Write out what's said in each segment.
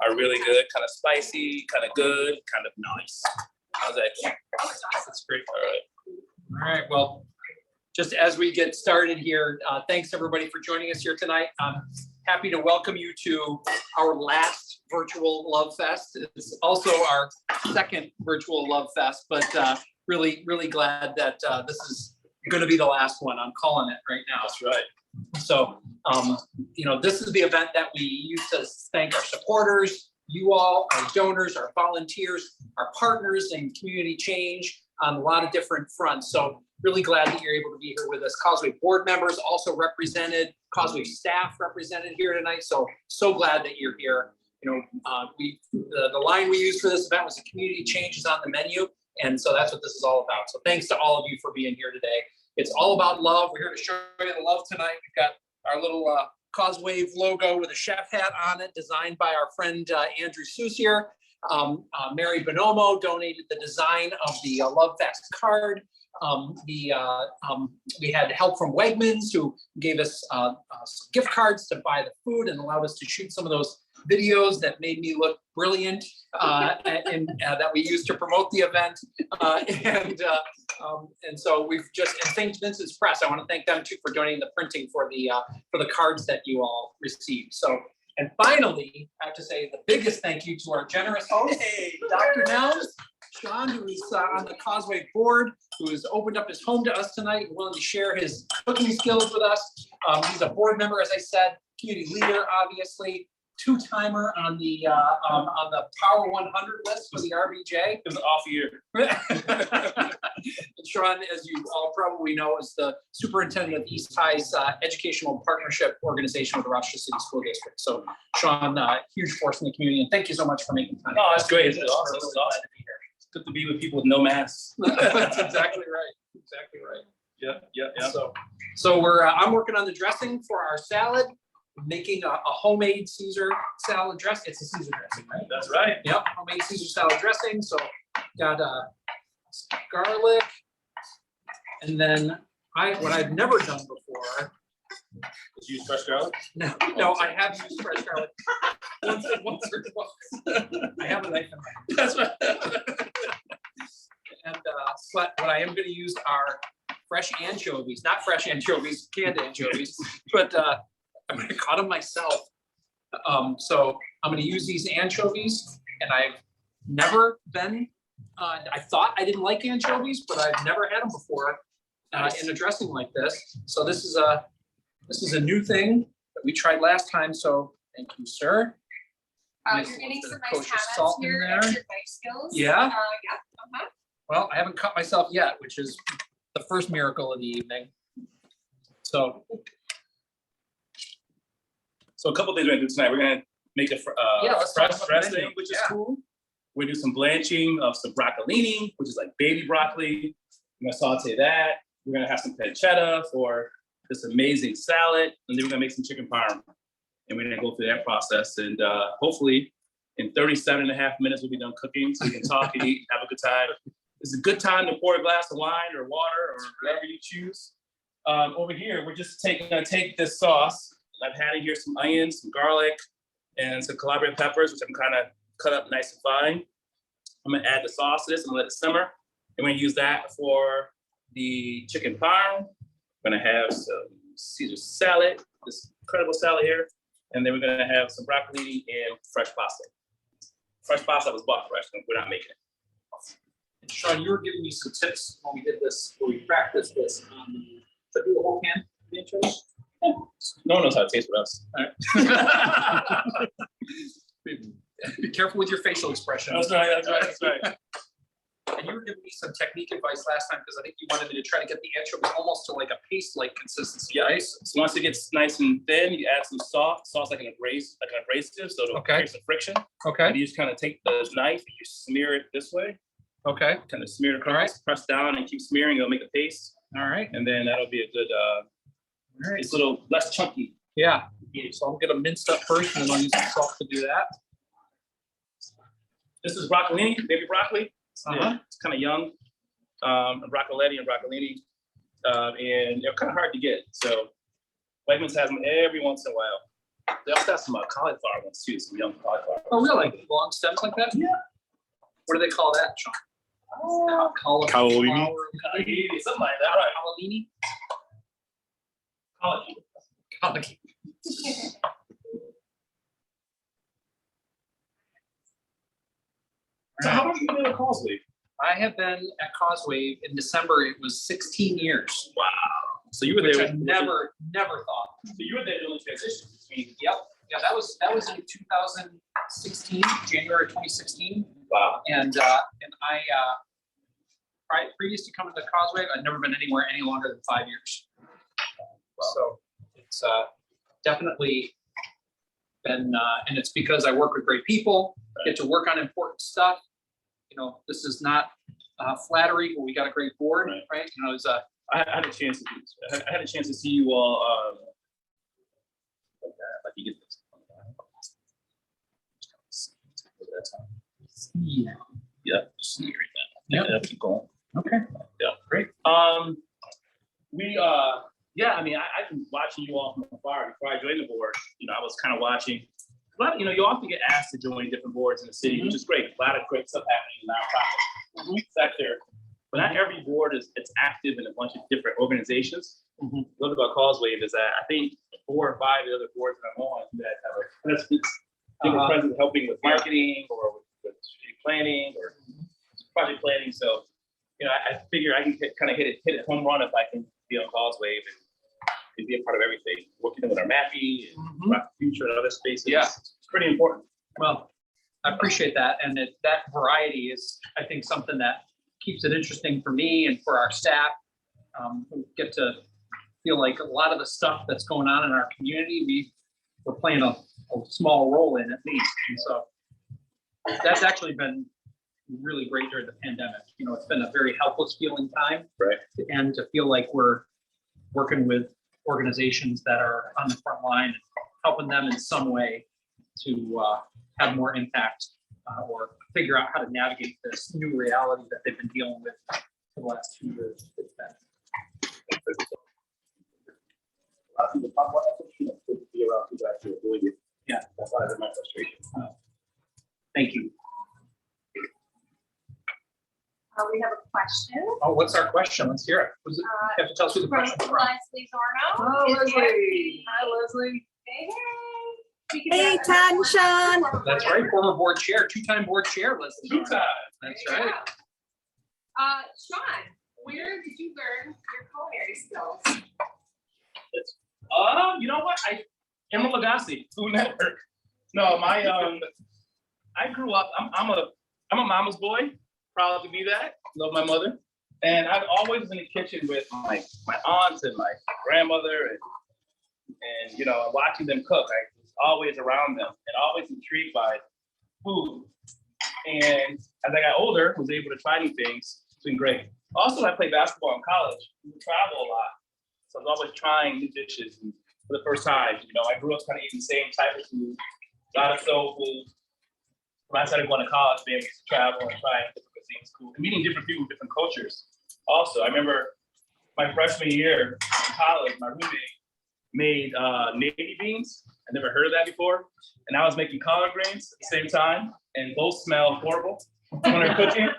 are really good, kind of spicy, kind of good, kind of nice. How's that? That's great. All right. All right, well, just as we get started here, thanks everybody for joining us here tonight. I'm happy to welcome you to our last virtual Love Fest. It's also our second virtual Love Fest, but really, really glad that this is going to be the last one. I'm calling it right now. That's right. So, this is the event that we use to thank our supporters, you all, our donors, our volunteers, our partners in community change on a lot of different fronts. So really glad that you're able to be here with us. Causewave board members also represented, Causewave staff represented here tonight. So glad that you're here. The line we used for this event was the community change is on the menu. And so that's what this is all about. So thanks to all of you for being here today. It's all about love. We're here to show you the love tonight. We've got our little Causewave logo with a chef hat on it, designed by our friend Andrew Soucier. Mary Bonomo donated the design of the Love Fest card. We had help from Wegmans, who gave us some gift cards to buy the food and allowed us to shoot some of those videos that made me look brilliant and that we used to promote the event. And so we've just, and St. Vincent's Press, I want to thank them too for donating the printing for the cards that you all received. So, and finally, I have to say the biggest thank you to our generous host, Dr. Nels, Sean, who is on the Causewave board, who has opened up his home to us tonight, willing to share his cooking skills with us. He's a board member, as I said, community leader, obviously, two-timer on the Power 100 list for the RBJ. It was an off year. And Sean, as you all probably know, is the superintendent of East High's educational partnership organization with the Rochester City School District. So, Sean, huge force in the community, and thank you so much for making time. Oh, that's great. It's awesome. Really awesome to be here. It's good to be with people with no masks. That's exactly right. Exactly right. Yeah. So I'm working on the dressing for our salad. Making a homemade Caesar salad dressing. It's a Caesar dressing, right? That's right. Yep, homemade Caesar salad dressing. So got garlic, and then what I've never done before is use fresh garlic. No, I have used fresh garlic once or twice. I have a knife in my hand. That's right. And but what I am going to use are fresh anchovies, not fresh anchovies, canned anchovies, but I'm going to cut them myself. So I'm going to use these anchovies, and I've never been, I thought I didn't like anchovies, but I've never had them before in a dressing like this. So this is a new thing that we tried last time. So thank you, sir. You're getting some nice comments here at your knife skills. Yeah. Yeah. Well, I haven't cut myself yet, which is the first miracle of the evening. So a couple of things we're gonna do tonight. We're gonna make a fresh dressing, which is cool. We're gonna do some blanching of some broccolini, which is like baby broccoli. We're gonna saute that. We're gonna have some pancetta for this amazing salad, and then we're gonna make some chicken parm. And we're gonna go through that process, and hopefully in 37.5 minutes we'll be done cooking, so we can talk and eat, have a good time. It's a good time to pour a glass of wine or water or whatever you choose. Over here, we're just gonna take this sauce. I've had in here some onions, some garlic, and some Calabrian peppers, which I'm kind of cut up nice and fine. I'm gonna add the sauce to this and let it simmer. And we're gonna use that for the chicken parm. We're gonna have some Caesar salad, this incredible salad here. And then we're gonna have some broccoli and fresh pasta. Fresh pasta was bought fresh, we're not making it. And Sean, you were giving me some tips when we did this, when we practiced this. Should I do a whole can of the anchovies? No one knows how to taste with us. All right. Be careful with your facial expression. That's right. And you were giving me some technique advice last time because I think you wanted me to try to get the anchovies almost to like a paste-like consistency. Yeah. So once it gets nice and thin, you add some sauce like an abrasive, so it'll create some friction. Okay. And you just kind of take the knife and you smear it this way. Okay. Kind of smear it across, press down and keep smearing. It'll make a paste. All right. And then that'll be a good. It's a little less chunky. Yeah. So I'm gonna mince up first, and then I'll use the salt to do that. This is broccolini, baby broccoli. It's kind of young, broccoletti and broccolini, and they're kind of hard to get. So Wegmans has them every once in a while. They also have some cauliflower ones too, some young cauliflower. Oh, really? Long stems like that? Yeah. What do they call that, Sean? Cauolini. Something like that, right? Cauolini? College. So how long have you been at Causewave? I have been at Causewave in December. It was 16 years. Wow. So you were Which there. I never thought. So you were there during the transition between. Yep. Yeah, that was in 2016, January 2016. Wow. And previous to coming to Causewave, I'd never been anywhere any longer than 5 years. So it's definitely been, and it's because I work with great people, get to work on important stuff. You know, this is not flattery, but we got a great board, right? You know, it's I had a chance to see you all. Like you get this. yeah. Yeah. Just see everything. Yeah. Keep going. Okay. Yeah. Great. Yeah. I mean, I've been watching you all from afar. Before I joined the board, you know, I was kind of watching. A lot, you know, you often get asked to join different boards in the city, which is great. A lot of great stuff happening in the nonprofit sector. But not every board is active in a bunch of different organizations. What about Causewave is that I think 4 or 5 of the other boards that I'm on that have a different presence helping with marketing or with strategic planning or project planning. So, you know, I figure I can kind of hit a home run if I can be on Causewave and be a part of everything. Working with our MAPI and Rock the Future and other spaces. Yeah, it's pretty important. Well, I appreciate that. And that variety is, I think, something that keeps it interesting for me and for our staff. Who get to feel like a lot of the stuff that's going on in our community, we're playing a small role in at least. And so that's actually been really great during the pandemic. You know, it's been a very helpless feeling time. Right. And to feel like we're working with organizations that are on the front line and helping them in some way to have more impact or figure out how to navigate this new reality that they've been dealing with for the last 2 years. It's been. A lot of people talk about that, you know, to be around people actually doing it. Yeah, that's why that's my frustration. Thank you. We have a question. Oh, what's our question? Let's hear it. You have to tell us who the From question is from. Leslie Zorno. Oh, is here. Leslie. Hi, Leslie. Hey, hey. Hey, Todd and Sean. That's right, former board chair, 2-time board chair, Leslie. 2 times. That's There you right. go. Sean, where did you learn your culinary skills? You know what? Emma Lagasse, Food Network. No, I grew up. I'm a mama's boy. Proud to be that. Love my mother, and I've always been in the kitchen with my aunts and my grandmother, and you know, watching them cook. I was always around them and always intrigued by food. And as I got older, was able to try new things. It's been great. Also, I played basketball in college. We would travel a lot, so I was always trying new dishes. And for the first time, you know, I grew up kind of eating the same type of food, a lot of soul food. When I started going to college, being able to travel and try different cuisines, cool, and meeting different people, different cultures. Also, I remember my freshman year in college, my roommate made navy beans. I never heard of that before, and I was making collard greens at the same time, and both smelled horrible when they're cooking.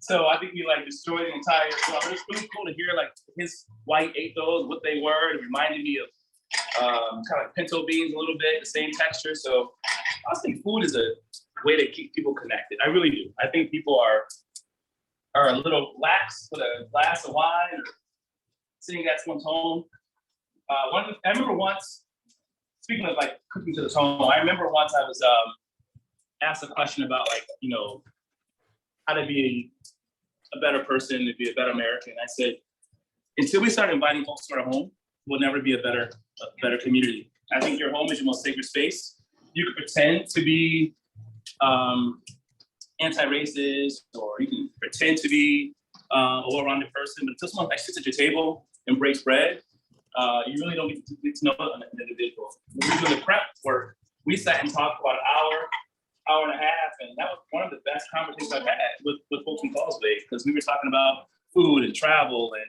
So I think we like destroyed the entire. So it was really cool to hear like his wife ate those, what they were. It reminded me of kind of pinto beans a little bit, the same texture. So I think food is a way to keep people connected. I really do. I think people are a little lax with a glass of wine or sitting at someone's home. I remember once, speaking of like cooking to the home, I remember once I was asked a question about like, you know, how to be a better person, to be a better American. I said, until we start inviting folks to our home, we'll never be a better community. I think your home is your most sacred space. You can pretend to be anti-racist, or you can pretend to be a well-rounded person, but until someone like sits at your table and breaks bread, you really don't get to know an individual. When we were doing the prep work, we sat and talked for about an hour and a half, and that was one of the best conversations I've had with folks in Causewave, because we were talking about food and travel and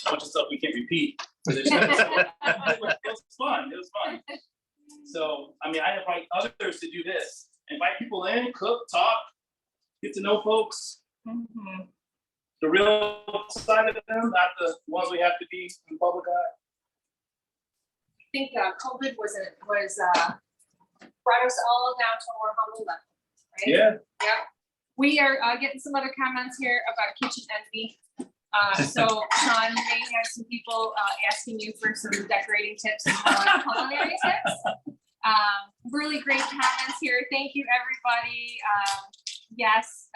a bunch of stuff we can't repeat. It was fun. It was fun. So, I mean, I invite others to do this. Invite people in, cook, talk, get to know folks. The real side of them, not the ones we have to be in public eye. I think COVID brought us all down to a more humble level, right? Yeah. Yeah. We are getting some other comments here about kitchen envy. So Sean, you may have some people asking you for some decorating tips and culinary tips. Really great comments here. Thank you, everybody. Yes,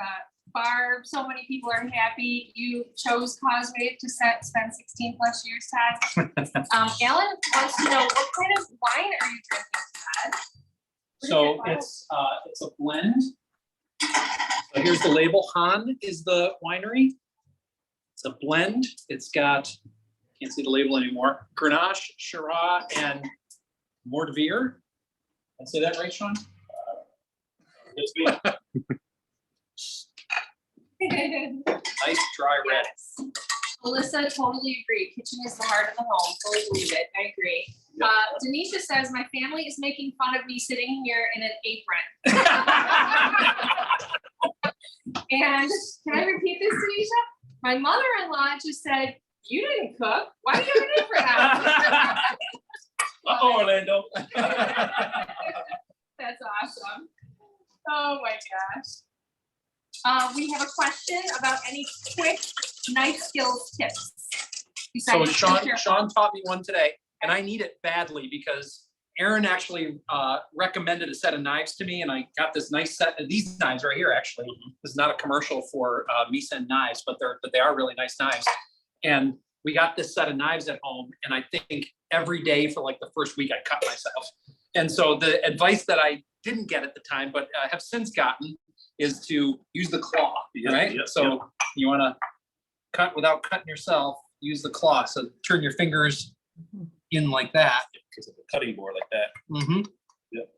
Barb, so many people are happy you chose Causewave to spend 16 plus years, Todd. Alan wants to know, what kind of wine are you drinking, Todd? So it's a blend. So here's the label. Han is the winery. It's a blend. It's got, can't see the label anymore, Grenache, Shiraz, and Mortevier. Did I say that right, Sean? It's good. Nice dry red. Yes. Melissa, totally agree. Kitchen is the heart of the home. Totally believe it. I agree. Denisha says, my family is making fun of me sitting here in an apron. And can I repeat this, Denisha? My mother-in-law just said, you didn't cook. Why do you have an apron on? Uh-oh, Orlando. That's awesome. Oh my gosh. We have a question about any quick knife skills tips. So Besides Sean taught me one today, and I need it badly because Aaron actually recommended a set of knives to me, and I got this nice set of these knives right here. Actually, this is not a commercial for Misen knives, but they are really nice knives. And we got this set of knives at home, and I think every day for like the first week I cut myself. And so the advice that I didn't get at the time, but have since gotten, is to use the claw, right? So you want to cut without cutting yourself, use the claw. So turn your fingers in like that. Because of the cutting board like that. Mm-hmm. Yep.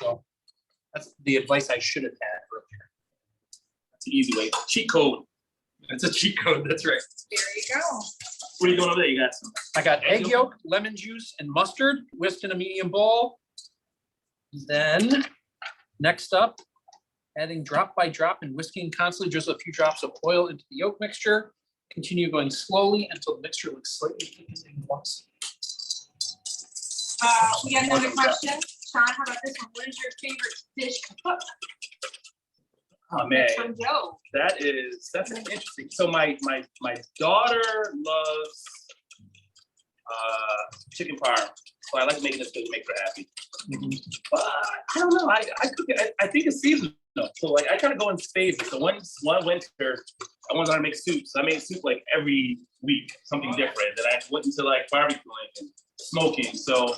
So that's the advice I should have had earlier. That's an easy way. Cheat code. It's a cheat code. That's right. There you go. What are you doing over there? You got some. I got egg yolk, lemon juice, and mustard whisked in a medium bowl. Then next up, adding drop by drop and whisking constantly, drizzle a few drops of oil into the yolk mixture. Continue going slowly until the mixture looks slightly thickened and glossy. We got another question. Sean, how about this one? What is your favorite dish to cook? Oh man, That's from Joe. that's interesting. So my daughter loves chicken parm. So I like making this to make her happy. But I don't know. I cook it. I think it's seasonal. So like I kind of go in phases. So one winter I wanted to make soup. So I made soup like every week, something different. Then I went into like barbecuing and smoking. So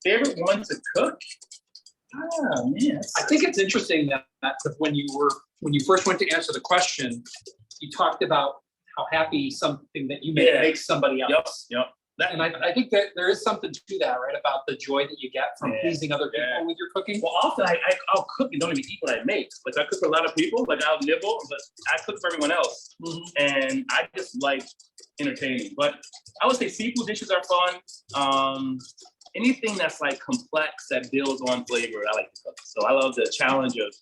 favorite one to cook? Oh man. I think it's interesting that when you first went to answer the question, you talked about how happy something that you make makes somebody else. Yep. And I think that there is something to that, right? About the joy that you get from pleasing other people with your cooking. Well, often I'll cook and don't even eat what I make. Like I cook for a lot of people, like I'll nibble, but I cook for everyone else. And I just like entertaining. But I would say seafood dishes are fun. Anything that's like complex that builds on flavor, I like to cook. So I love the challenge of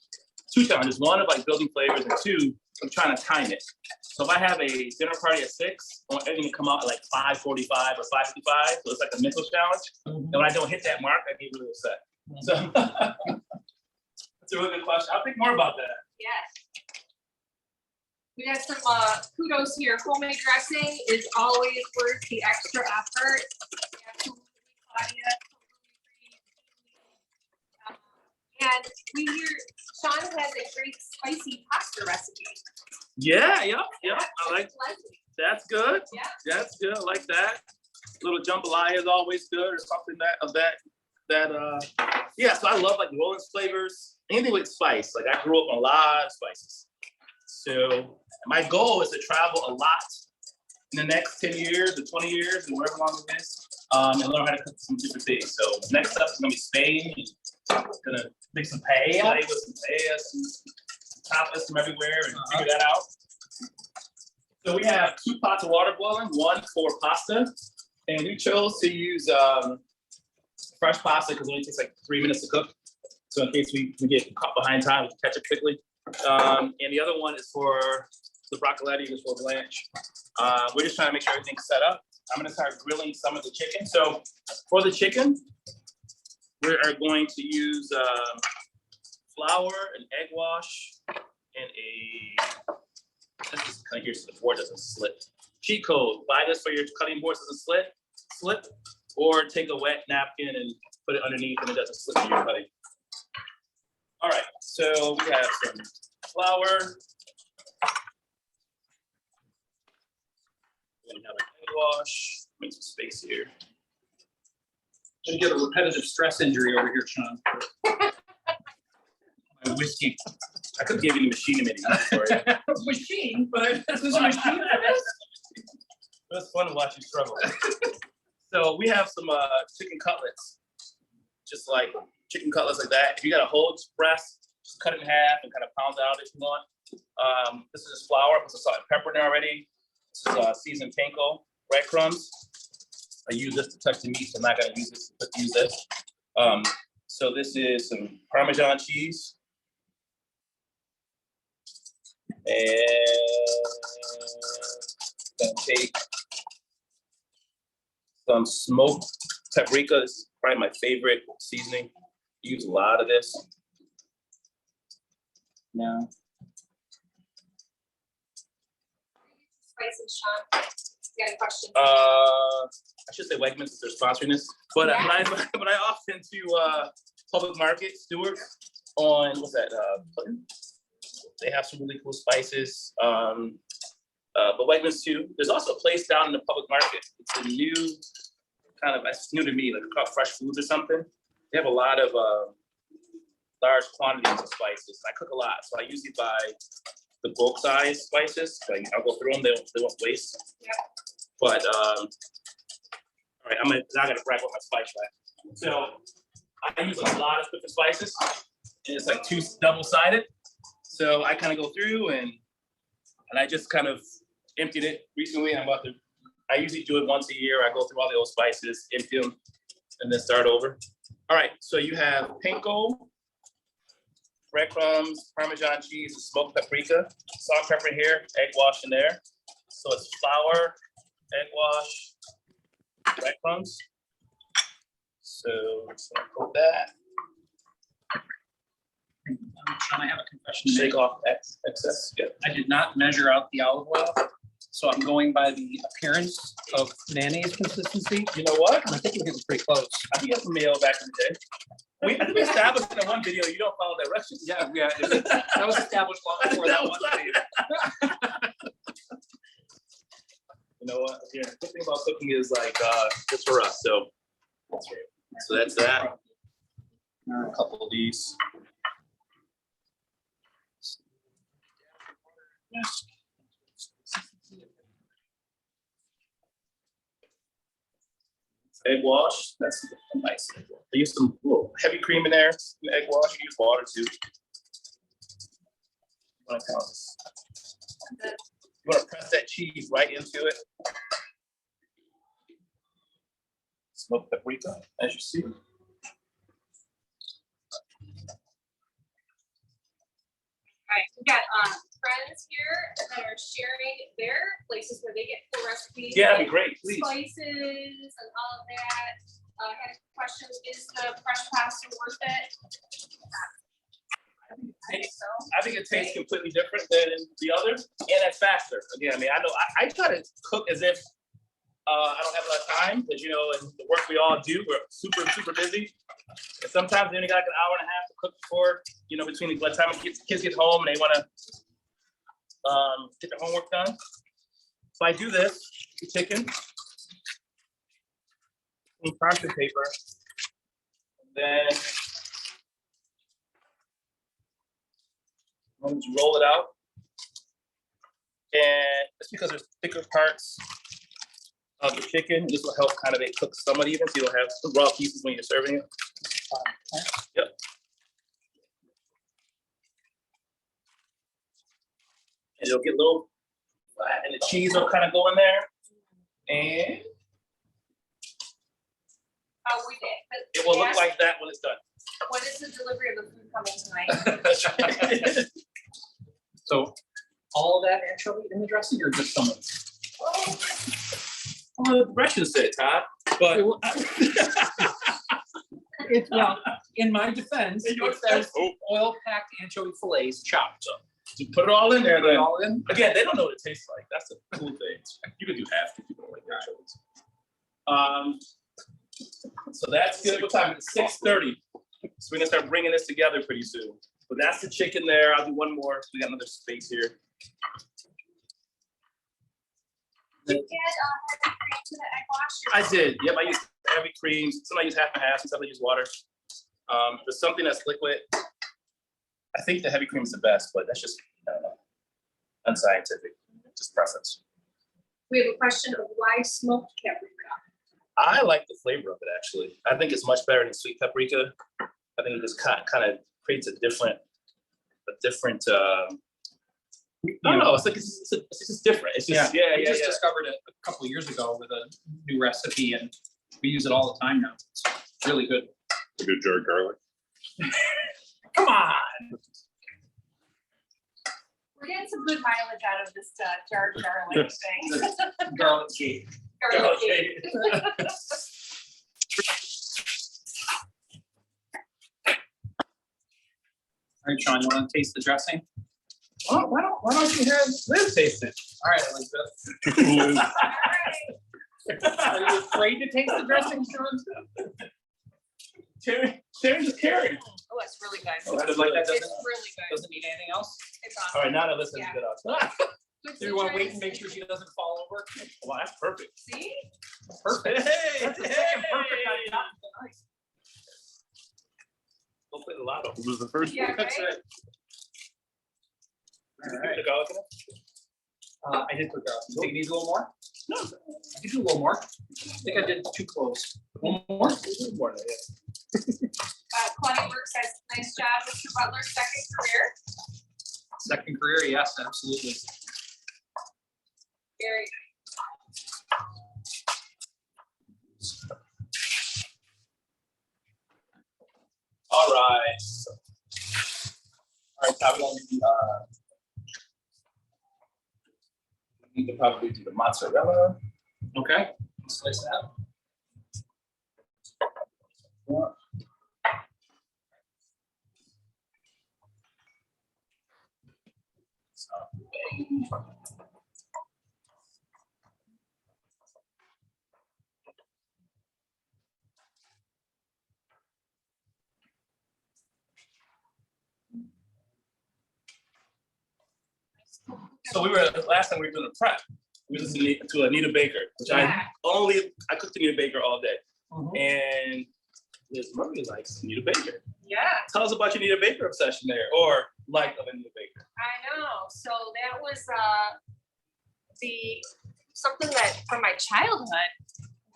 two challenges. One of like building flavors, and two of trying to time it. So if I have a dinner party at 6, I want everything to come out at like 5:45 or 5:55. So it's like a mental challenge. And when I don't hit that mark, I get really upset. So that's a really good question. I'll think more about that. Yes. We got some kudos here. Homemade dressing is always worth the extra effort. Absolutely, Claudia. And we hear Sean has a great spicy pasta recipe. Yeah. I like Leslie. that's good. Yeah. That's good. I like that. Little jambalaya is always good, or something yeah. So I love like New Orleans flavors, anything with spice. Like I grew up on a lot of spices. So my goal is to travel a lot in the next 10 years or 20 years, or whatever long it is, and learn how to cook some different things. So next up is gonna be Spain. I'm gonna make some paella with some paella, some tapas from everywhere, and figure that out. So we have 2 pots of water boiling, one for pasta, and we chose to use fresh pasta because it only takes like 3 minutes to cook. So in case we get caught behind time, we can catch it quickly. And the other one is for the broccoletti, is for blanch. We're just trying to make sure everything's set up. I'm gonna start grilling some of the chicken. So for the chicken, we are going to use flour, an egg wash, and this is kind of here so the board doesn't slip. Cheat code, buy this for your cutting board so it doesn't slip, or take a wet napkin and put it underneath and it doesn't slip when you're cutting. All right, so we have some flour. We're gonna have an egg wash, make some space here. Gonna get a repetitive stress injury over here, Sean. My whiskey. I could give you the machine a minute for you. Machine, but this is a machine for this? It's fun to watch you struggle. So we have some chicken cutlets, just like chicken cutlets like that. If you got a whole breast, just cut it in half and kind of pound it out if you want. This is just flour, put some salt and pepper in there already. This is seasoned panko, breadcrumbs. I use this to touch the meat, so I'm not gonna use this, but use this. So this is some Parmesan cheese. And gonna take some smoked paprika. This is probably my favorite seasoning. Use a lot of this. Now. Spices, Sean. You got a question? I should say Wegmans is their sponsoring this, but I often to Public Market, Stewart, on what's that? Clinton? They have some really cool spices. But Wegmans too. There's also a place down in the Public Market. It's a new kind of, it's new to me, like called Fresh Foods or something. They have a lot of large quantities of spices. I cook a lot, so I usually buy the bulk size spices. Like I'll go through them. They won't waste. Yep. But all right, now I gotta brag about my spice rack. So I use a lot of different spices, and it's like two double-sided. So I kind of go through and I just kind of emptied it recently. I usually do it once a year. I go through all the old spices, empty them, and then start over. All right, so you have panko, breadcrumbs, Parmesan cheese, and smoked paprika, salt, pepper here, egg wash in there. So it's flour, egg wash, breadcrumbs. So let's coat that. Sean, I have a confession to Shake make. off excess. Yeah. I did not measure out the olive oil, so I'm going by the appearance of mayonnaise consistency. You know what? I think we're getting pretty close. I think you have some mayo back in the day. I think we established in one video you don't follow directions. Yeah, that was established long before that one. You know what? Yeah, the good thing about cooking is like it's for us. So that's that. A couple of these. Egg wash. That's a nice egg wash. I use some heavy cream in there. Egg wash. You use water too. You want to press that cheese right into it. Smoked paprika, as you see. All right, we got friends here that are sharing their places where they get full recipes. Yeah, that'd be great, please. Spices and all of that. I had a question, is the fresh pasta worth it? I think it tastes completely different than the others, and it's faster. Again, I mean, I know I try to cook as if I don't have a lot of time, because you know, and the work we all do, we're super busy. And sometimes we only got like an hour and a half to cook before, you know, between by the time kids get home and they want to get their homework done. So I do this, the chicken, in parchment paper, then I'm just roll it out, and it's because there's thicker parts of the chicken. This will help kind of cook somewhat even, so you don't have some raw pieces when you're serving it. Yep. And it'll get a little flat, and the cheese will kind of go in there. And We It will look like that when it's done. When is the delivery of the food coming tonight? So all of that anchovy in the dressing or just some of it? Oh, the directions say it, Todd, but. It's, well, in my defense, it says oil-packed anchovy fillets chopped. So put it all in there, Put it then. all in. Again, they don't know what it tastes like. That's the cool thing. You can do half if you don't like anchovies. So that's good. What time? It's 6:30. So we're gonna start bringing this together pretty soon. But that's the chicken there. I'll do one more. We got another space here. You add heavy cream to the egg wash? I did. Yep, I use heavy cream. Some I use half and half. Some I use water. There's something that's liquid. I think the heavy cream is the best, but that's just unscientific. Just preference. We have a question of why smoked paprika. I like the flavor of it actually. I think it's much better than sweet paprika. I think it just kind of creates a different. I don't know. It's like it's just different. It's just We just discovered it a couple of years ago with a new recipe, and we use it all the time now. It's really good. A good jar of garlic. Come on. We're getting some good mileage out of this jar garlic thing. Garlic cake. Garlic cake. All right, Sean, you want to taste the dressing? Why don't you have Liz taste it? All right, Elizabeth. All right. Are you afraid to taste the dressing, Sean? Sharon just carried. Oh, it's really good. Oh, I just like that. It's really good. Doesn't need anything else? It's All awesome. right, now that listens Yeah. good outside. Good Do you want to wait citrus. and make sure she doesn't fall over? Well, that's perfect. See? Perfect. Hey, That's the second perfect I've gotten tonight. Don't play the lotto. What was the first Yeah, one? That's right? it. All right. The garlic in it? I did put garlic. You think it needs a little more? No. I could do a little more. I think I did too close. One more? More than that. Claudia Works says, nice job, Mr. Butler, second career. Second career, yes, absolutely. Very All right. All right, Todd, we need to probably do the mozzarella. Okay, slice that. So last time we were doing a prep. We listened to Anita Baker, which Yeah. I cooked Anita Baker all day. Mhm. And Liz Murray likes Anita Baker. Yeah, Tell us about your Anita Baker obsession there, or like of Anita Baker. I know. So that was something that from my childhood.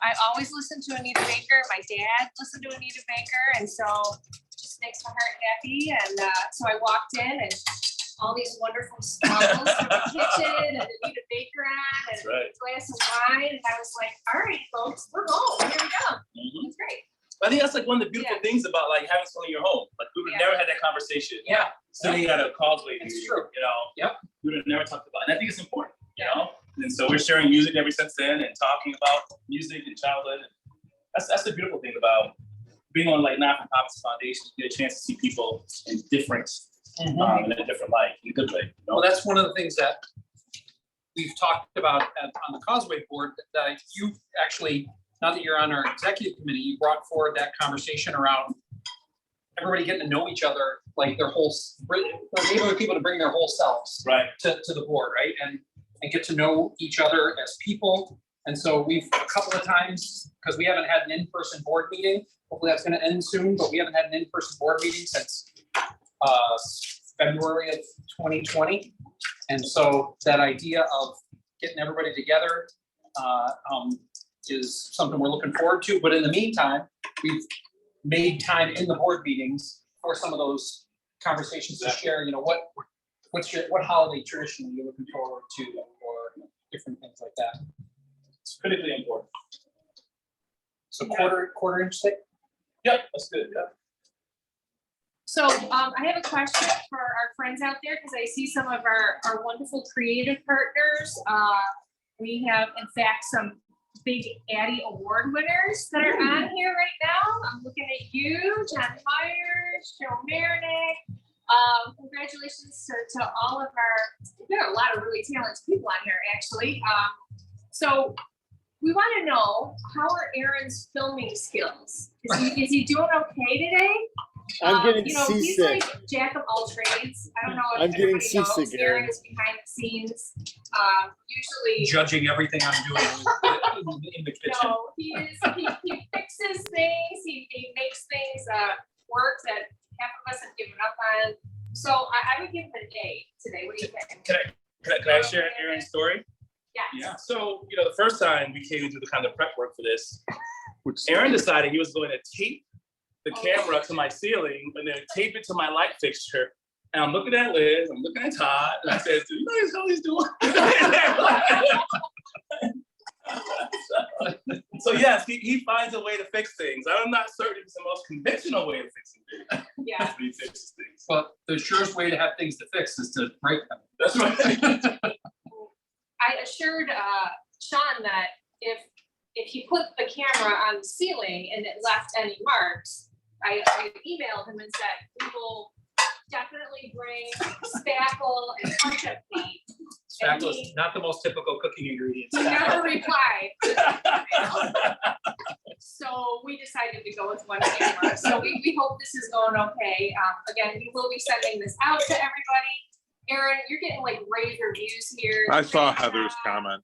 I always listened to Anita Baker. My dad listened to Anita Baker, and so it just makes my heart happy. And so I walked in, and all these wonderful smells from the kitchen, and Anita Baker on, and That's right. a glass of wine, and I was like, "All right, folks, we're home. Here we go." Mhm. It's great. I think that's like one of the beautiful Yeah. things about like having someone in your home. Like we would have Yeah. never had that conversation Yeah. sitting at a Causewave It's meeting, true. you know. Yep. We would have never talked about it. And I think it's important, you Yeah. know. And so we're sharing music ever since then and talking about music and childhood. And that's the beautiful thing about being on like not-for-profit foundations. You get a chance to see people in a different light, in a good way. You know? Well, that's one of the things that we've talked about on the Causewave board, that you actually, now that you're on our executive committee, you brought forward that conversation around everybody getting to know each other, like their whole, enabling people to bring their whole selves Right. to the board, right? And get to know each other as people. And so we've a couple of times, because we haven't had an in-person board meeting, hopefully that's gonna end soon, but we haven't had an in-person board meeting since February of 2020. And so that idea of getting everybody together is something we're looking forward to. But in the meantime, we've made time in the board meetings for some of those conversations to share, you know, what holiday tradition are you looking forward to, or different things like that. It's critically important. So quarter inch thick? Yep, that's good. Yeah. So I have a question for our friends out there, because I see some of our wonderful creative partners. We have, in fact, some big Addie Award winners that are on here right now. I'm looking at you, John Myers, Joe Marinick. Congratulations to all of there are a lot of really talented people on here, actually. So we want to know, how are Aaron's filming skills? Is he doing okay today? I'm getting He's seasick. like jack of all trades. I don't know if I'm getting everybody knows, seasick, Aaron Aaron. is behind the scenes. Usually, Judging everything I'm doing in the kitchen. no, he fixes things. He makes things work that half of us have given up on. So I would give him an A today. What do you think? Can I share Aaron's story? Yes. Yeah. So, the first time we came to do the kind of prep work for this, Aaron decided he was going to tape the camera to my ceiling and then tape it to my light fixture. And I'm looking at Liz, I'm looking at Todd, and I said, "Do you know what he's doing?" So yes, he finds a way to fix things. I'm not certain it's the most conventional way of fixing things. Yeah. But he fixes things. But the surest way to have things to fix is to break them. That's right. I assured Sean that if he put the camera on the ceiling and it left any marks, I emailed him and said, we will definitely bring spackle and ketchup paint. Spackle is not the most typical cooking ingredient. He never replied. So we decided to go with one camera. So we hope this is going okay. Again, we will be sending this out to everybody. Aaron, you're getting like rave reviews here. I saw Heather's comment.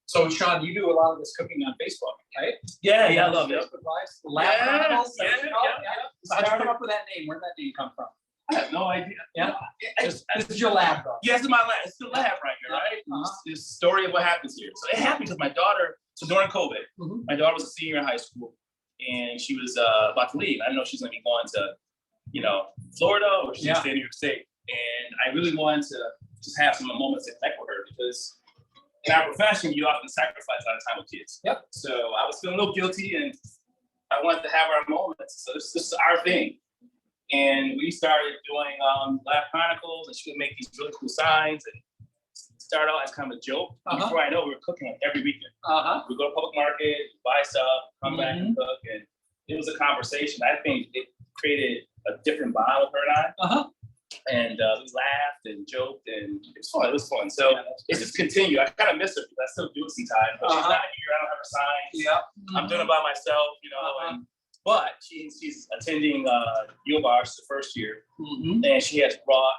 So Sean, you do a lot of this cooking on Facebook, right? Yeah, I love it. Facebook Lives, Lab Chronicles. So how'd you come up with that name? Where did that name come from? I have no idea. Yeah. This is your lab, though. Yes, it's my lab. It's the lab right here, right? It's the story of what happens here. So it happened because my daughter, so during COVID, my daughter was a senior in high school and she was about to leave. I didn't know she was gonna be going to, Florida or she's gonna stay in New York State. And I really wanted to just have some moments to connect with her because in our profession, you often sacrifice a lot of time with kids. Yep. So I was feeling a little guilty and I wanted to have our moments. So this is our thing. And we started doing Lab Chronicles, and she would make these really cool signs and start out as kind of a joke. Before I know, we were cooking like every weekend. We go to public market, buy stuff, come back and cook, and it was a conversation. I think it created a different bond with her and I. And we laughed and joked, and it was fun. It was fun. So it just continued. I kind of miss her because I still do it sometimes, but she's not here. I don't have her signs. Yeah. I'm doing it by myself, but she's attending U of R, the first year, and she has brought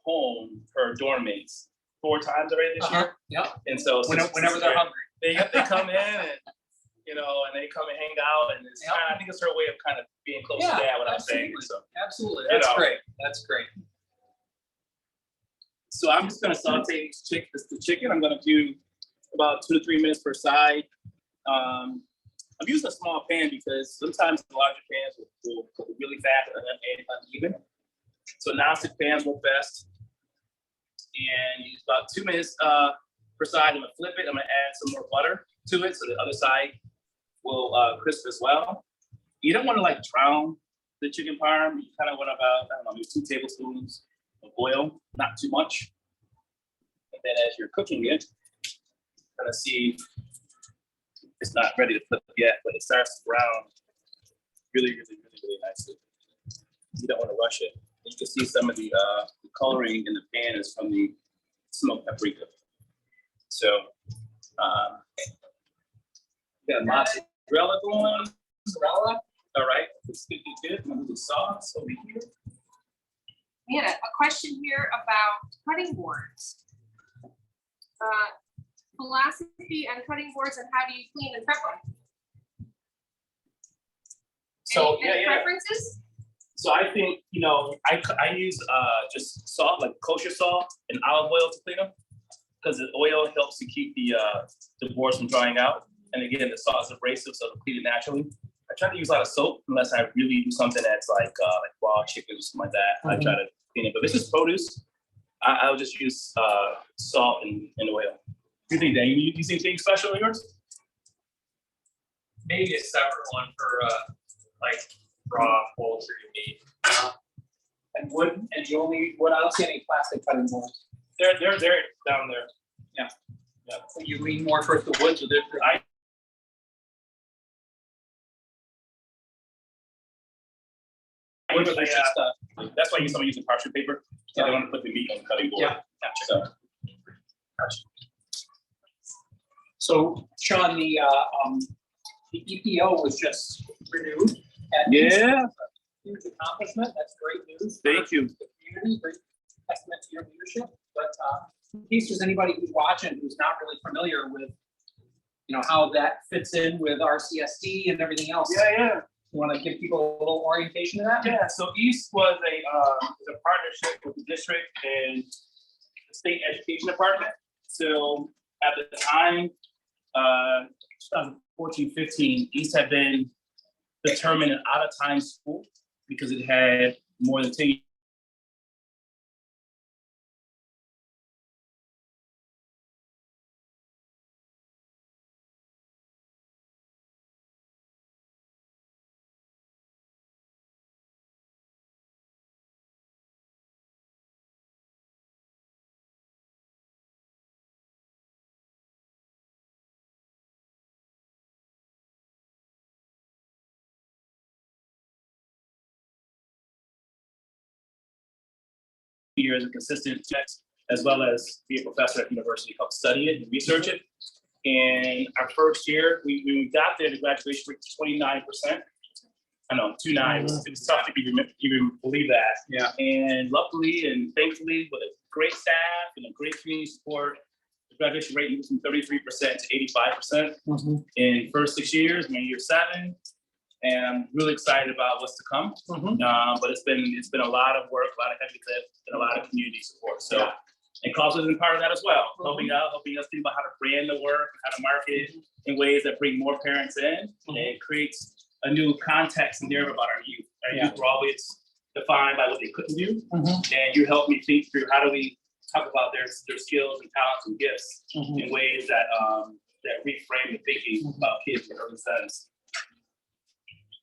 home her dorm mates 4 times already this year. Yeah. And so whenever they're hungry, they come in and and they come and hang out, and it's I think it's her way of kind of being close to dad without saying it. So absolutely, that's great. That's great. So I'm just gonna saute the chicken. I'm gonna do about 2 to 3 minutes per side. I'm using a small pan because sometimes the larger pans will cook really fast and uneven. So non-stick pans work best. And use about 2 minutes per side. I'm gonna flip it. I'm gonna add some more butter to it so the other side will crisp as well. You don't want to drown the chicken parm. You kind of want about, maybe 2 tablespoons of oil, not too much. And then as you're cooking it, kind of see it's not ready to flip yet, but it starts to brown really, really, really, really nicely. You don't want to rush it. You can see some of the coloring in the pan is from the smoked paprika. So, got mozzarella going. Mozzarella. All right, it's good. I'm gonna do the sauce over here. We had a question here about cutting boards. Philosophy on cutting boards and how do you clean and prep them? So Any preferences? So I think I use just salt, like kosher salt and olive oil to clean them because the oil helps to keep the boards from drying out. And again, the salt is abrasive, so it'll clean it naturally. I try to use a lot of soap unless I really do something that's like raw chicken or something like that. I try to clean it. But if it's just produce, I'll just use salt and oil. You think, Dan, you see anything special in yours? Maybe a separate one for like raw poultry meat. And wood, and you only, wood, I don't see any plastic cutting boards. They're down there. So you lean more towards the woods, or That's why someone using parchment paper. So they want to put the meat on the cutting board. Yeah, gotcha. So Sean, the EPO was just renewed. Yeah. Huge accomplishment. That's great news. Thank you. The community, great testament to your leadership. But in case there's anybody who's watching who's not really familiar with, how that fits in with RCSD and everything else. Yeah. You want to give people a little orientation to that? Yeah, so East was a partnership with the district and the state education department. So at the time, 2014-15, East had been determined an out-of-time school because it had more than 10 years of consistent checks, as well as be a professor at the university, help study it and research it. And our first year, when we got there, the graduation rate was 29%. I know, 29. It was tough to even believe that. Yeah. And luckily and thankfully, with a great staff and a great community support, the graduation rate moved from 33% to 85% in first 6 years, year 7. And I'm really excited about what's to come. But it's been a lot of work, a lot of heavy lift, and a lot of community support. So, and Causewave has been part of that as well, helping us think about how to brand the work, how to market in ways that bring more parents in, and creates a new context and narrative about our youth. Our youth were always defined by what they couldn't do, and you helped me think through how do we talk about their skills and talents and gifts in ways that that reframe the thinking about kids in urban settings.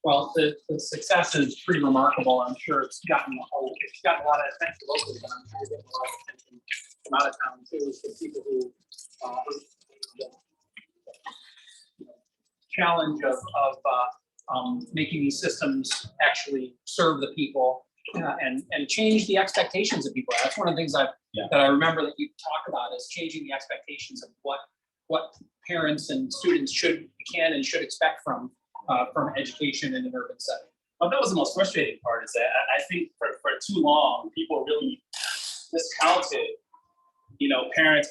Well, the success is pretty remarkable. I'm sure it's gotten a lot of attention locally, but I'm sure it's getting a lot of attention from out of town too, for people who challenge of making these systems actually serve the people and change the expectations of people. That's one of the things that I remember that you talk about is changing the expectations of what parents and students can and should expect from education in an urban setting. Well, that was the most frustrating part, is that I think for too long, people really discounted, parents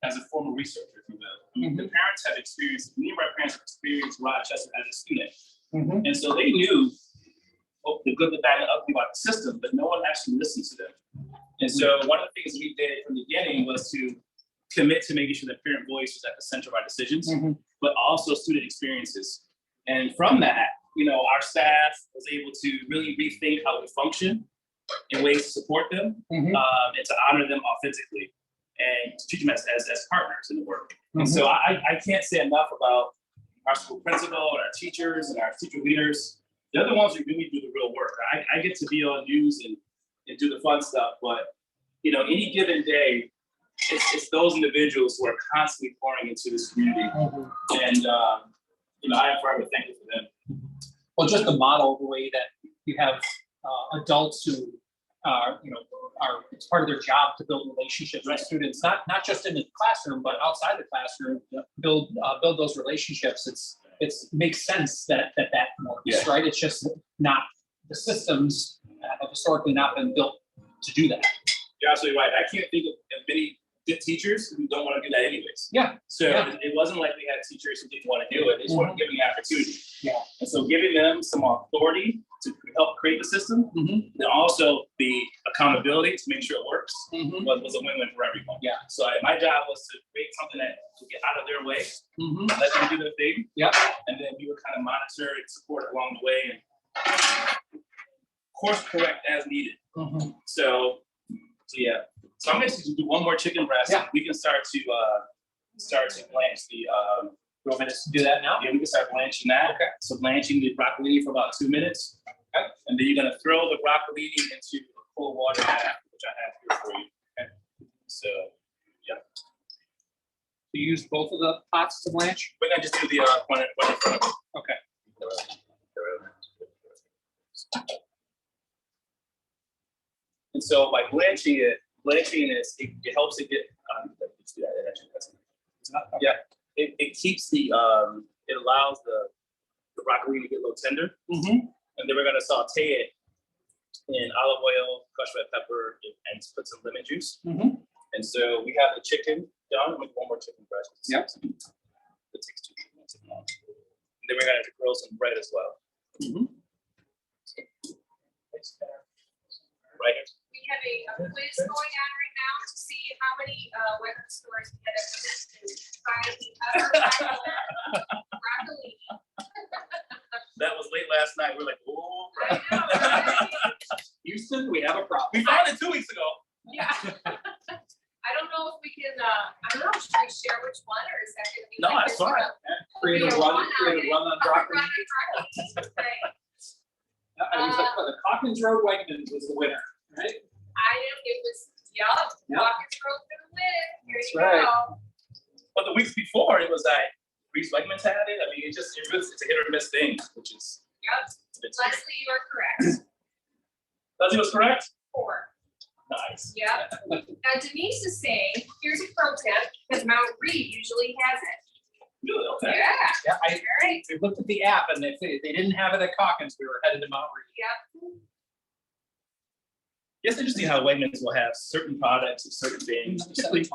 as a former researcher, if you will. The parents have experienced, many of our parents have experienced Rochester as a student. And so they knew the good, the bad, and the ugly about the system, but no one actually listened to them. And so one of the things we did from the beginning was to commit to making sure that parent voice was at the center of our decisions, but also student experiences. And from that, our staff was able to really rethink how we function in ways to support them and to honor them authentically and to treat them as partners in the work. And so I can't say enough about our school principal and our teachers and our teacher leaders. They're the ones who really do the real work. I get to be on news and do the fun stuff, but any given day, it's those individuals who are constantly pouring into this community. And I am forever thankful for them. Well, just the model, the way that you have adults who it's part of their job to build relationships with students, not just in the classroom, but outside the classroom, build those relationships. It makes sense that works, right? It's just not, the systems have historically not been built to do that. You're absolutely right. I can't think of many good teachers who don't want to do that anyways. So it wasn't like we had teachers who didn't want to do it. They just weren't given the opportunity. And so giving them some authority to help create the system, and also the accountability to make sure it works, was a win-win for everyone. So my job was to create something that would get out of their way, let them do their thing, and then we would kind of monitor and support along the way and course correct as needed. So yeah. So I'm going to do one more chicken breast. Yeah. We can start to blanch the. You want me to do that now? Yeah, we can start blanching that. Okay. So blanching the broccolini for about 2 minutes. Okay. And then you're gonna throw the broccolini into a cold water bath, which I have here for you. Okay. So, yeah. You use both of the pots to blanch? We're gonna just do the one in front of you. Okay. And so by blanching it helps it get. Let's do that. Yeah. It keeps the it allows the broccolini to get a little tender. Mm-hmm. And then we're gonna saute it in olive oil, crushed red pepper, and put some lemon juice. Mm-hmm. And so we have the chicken done. Make one more chicken breast. Yep. That takes 2 minutes. And then we're gonna grill some bread as well. Mm-hmm. Right. We have a quiz going on right now to see how many weather stores we had a visit to find the other broccoli. That was late last night. We were like, oh, I know, right? Houston, we have a problem. we found it 2 weeks ago. Yeah. I don't know if we can, I don't know, should we share which one, or is that gonna be? No, like that's this fine. Create a run on broccoli. Right. I was like, the Hawkins Road Wegmans was the winner, right? It was, yup, Yep. Walker's Road for the win, here That's you right. go. But the weeks before, it was like Reese Wegmans had it. I mean, it's a hit or miss thing, which is. Yep, Leslie, you are correct, Leslie was correct. 4. Nice. Yep. Now Denise is saying, here's a pro tip, because Mount Reed usually has it. Really? Okay. Yeah, Yeah, all right, we looked at the app and if they didn't have it at Hawkins, we were headed to Mount Reed. yep. It's interesting how Wegmans will have certain products and certain things, particularly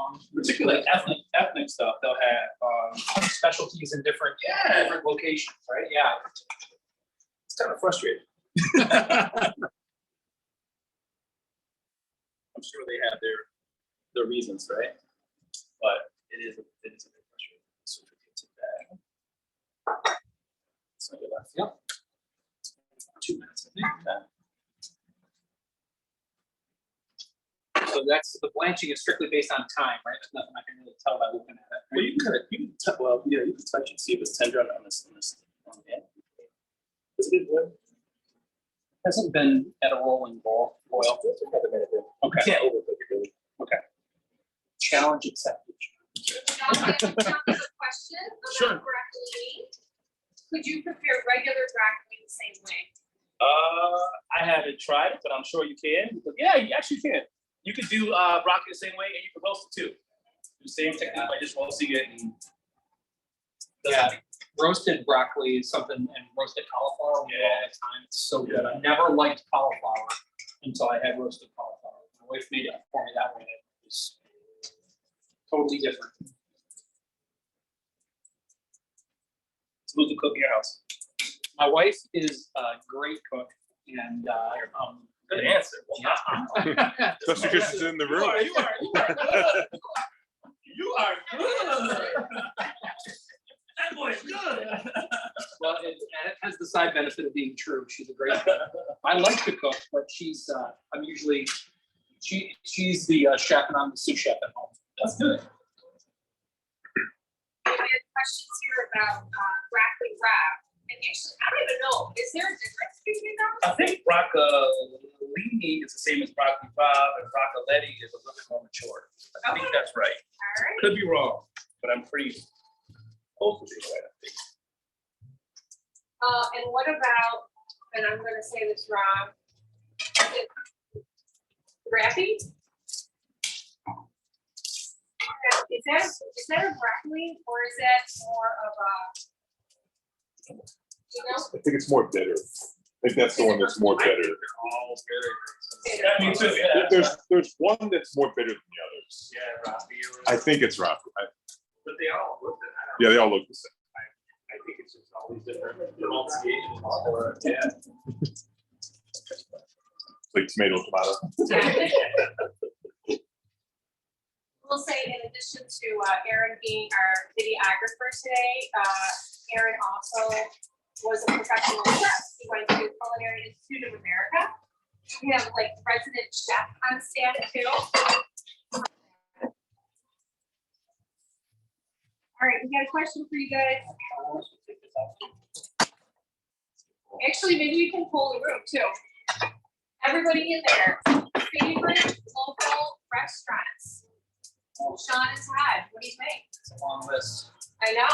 like ethnic stuff. They'll have Specialties in different locations, right? Yeah. it's kind of frustrating. I'm sure they have their reasons, right? But it is a bit frustrating. So we get to that. So you're left. Yep. 2 minutes, I think. So that's, the blanching is strictly based on time, right? There's nothing I can really tell by looking at it. Well, you can touch and see if it's tender on this. On the end. Is it good? Hasn't been at a rolling boil. Okay. Can't overcook it, really. Okay. Challenge accepted. Now, I have a question Sure. about broccoli. Could you prepare regular broccoli the same way? I haven't tried it, but I'm sure you can. Yeah, you actually can. You could do broccoli the same way, and you can roast it too. The same technique by just roasting it. And Yeah, roasted broccoli is something, and roasted cauliflower we do all the time. It's so good. I never liked cauliflower until I had roasted cauliflower. My wife made it for me that way. It was totally different. Who's the cook in your house? My wife is a great cook, and Good answer. yeah. Especially because she's in the room. You are good. You are good. That boy's good. Well, it has the side benefit of being true. She's a great cook. I like to cook, but she's I'm usually she's the chef and I'm the sous chef at home. That's good. We have questions here about broccoli wrap. And actually, I don't even know, is there a difference between those? I think broccolini is the same as broccoli rabe, and broccoletti is a little bit more mature. I think that's right. All right. Could be wrong, but I'm pretty hopefully right. I think. And what about, and I'm gonna say this wrong, is it wrapping? Is that a broccoli, or is that more of a, you know? I think it's more bitter. I think that's the one that's more bitter. All very. Yeah, me too. Yeah. There's one that's more bitter than the others. Yeah, Robbie. I think it's Rocky. But they all look good. Yeah, they all look the same. I think it's just all these different pronunciations or yeah. Like tomato. We'll say in addition to Aaron being our videographer today, Aaron also was a professional chef. He went to Culinary Institute of America. We have like resident chef on staff too. All right, we got a question for you guys. Actually, maybe we can pull the room too. Everybody in there, favorite local restaurants? Sean and Todd, what do you think? It's a long list. I know.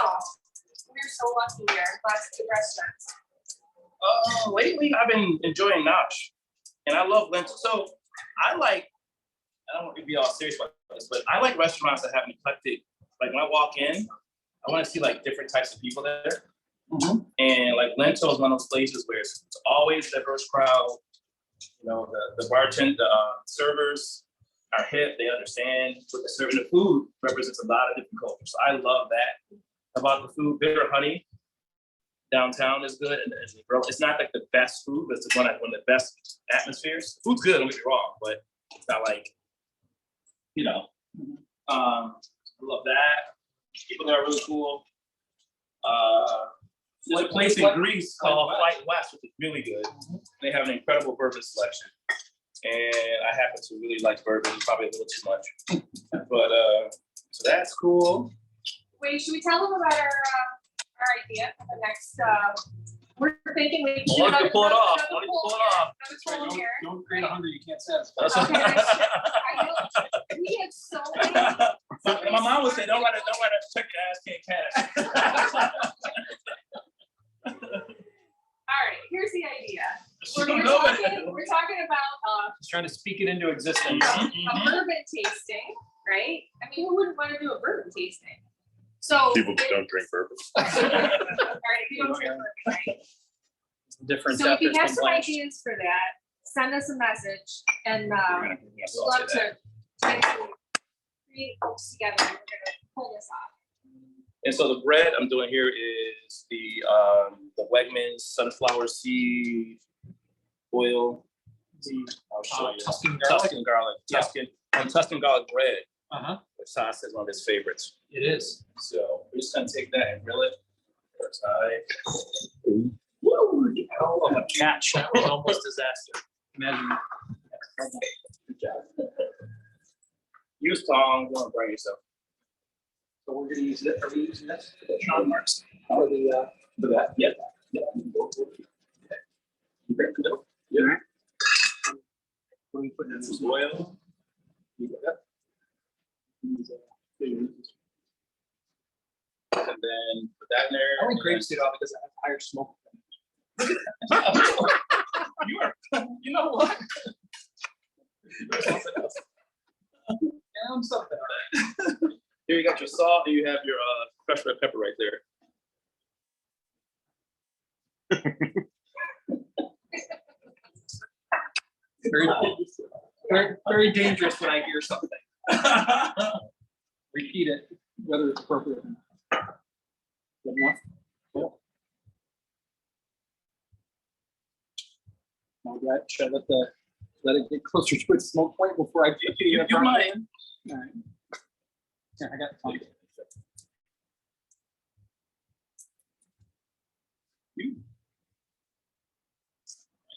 We're so lucky here. Lots of good restaurants. Lately I've been enjoying Nosh, and I love lentil. So I don't want to be all serious about this, but I like restaurants that have an eclectic. Like when I walk in, I want to see like different types of people there. And like Lentil is one of those places where it's always a diverse crowd. You know, the bartender, the servers are hip. They understand what they're serving. The food represents a lot of different cultures. So I love that about the food. Bitter Honey downtown is good, and it's not like the best food, but it's one of the best atmospheres. The food's good, don't get me wrong, but it's not like, you know. I love that. People there are really cool. There's a place in Greece called Flight West, which is really good. They have an incredible bourbon selection. And I happen to really like bourbon, probably a little too much. But so that's cool. Wait, should we tell them about our idea for the next? We're thinking we can do Wanted to pull it off. another Wanted to poll pull it here, off. another poll here. Don't create a hunger you can't satisfy. Okay, that's true. I know. We have so many. My mom would say, don't let it check your ass can't cash. All right, here's the idea. We're Nobody- talking about Just trying to speak it into existence. a bourbon tasting, right? I mean, who wouldn't want to do a bourbon tasting? So. People that don't drink bourbon. All right, you don't drink bourbon, right? Different So if you chapters have some complaints. ideas for that, send us a message and we'd love to get some creative folks together and we're gonna pull this off. And so the bread I'm doing here is the Wegmans sunflower seed oil. I'll show you. Tuscan garlic? Tuscan garlic. Yeah. Tuscan garlic bread. Uh-huh. Which Sas is one of his favorites. It is. So we're just gonna take that and grill it. First side. Woo, the hell of a catch. That was almost disaster. Imagine. Good job. Use tongs, don't burn yourself. So we're gonna use it. Are we using this? Sean marks. For the, For that, yeah. Yeah. You ready to go? Yeah. what are we putting in this? Some oil. You got that? And then put that in there. I like grapeseed oil because I have higher smoke. You are, you know what? Yeah, I'm something. Here you got your salt and you have your fresh red pepper right there. Very dangerous when I hear something. Repeat it, whether it's appropriate or not. Good enough? Cool. Now, should I let it get closer to its smoke point before I do You might. All right. Here, I got time.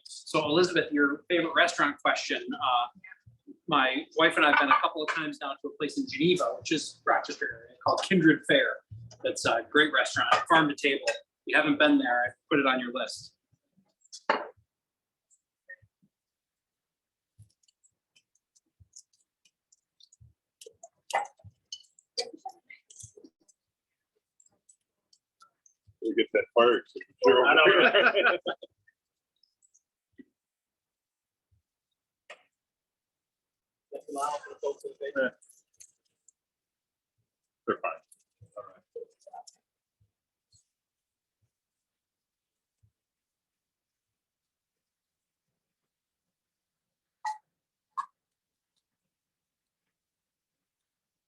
So Elizabeth, your favorite restaurant question. My wife and I have been a couple of times down to a place in Geneva, which is Rochester area, called Kindred Fare. It's a great restaurant, farm to table. If you haven't been there, I put it on your list. We get that fire. Sure. I know. They're fine.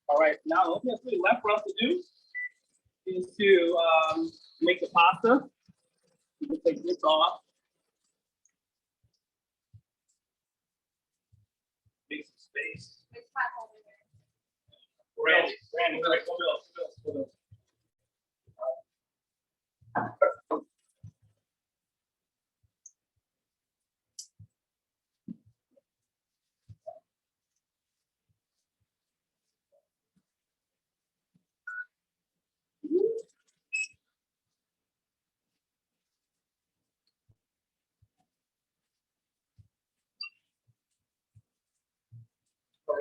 All right, now the only thing left for us to do is to make the pasta. You can take this off. Make some space. Randy, right, go Bill.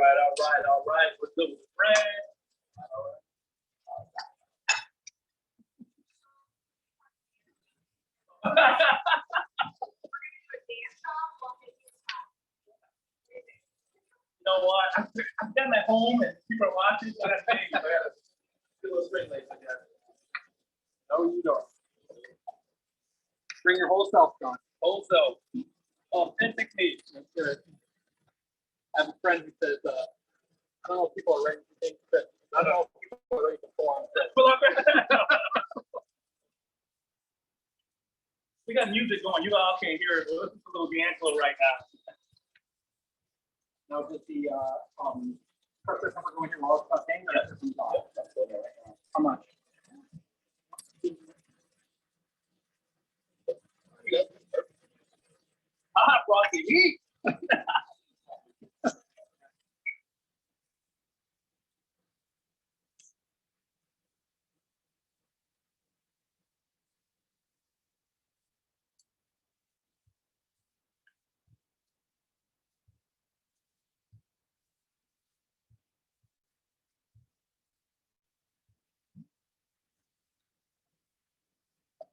right. What's up with the friend? You know what? I'm done at home and people are watching. So I gotta do a string lace again. No, you don't. Bring your whole self, John. Whole self. Authentic me. That's good. I have a friend who says, I don't know if people are ready to take trips. I don't know if people are ready to go on trips. We got music going. You all can't hear it. Listen to a little D'Angelo right now. Now, just the purpose that we're going here, all stuff thing, or is it how much? Brought the heat.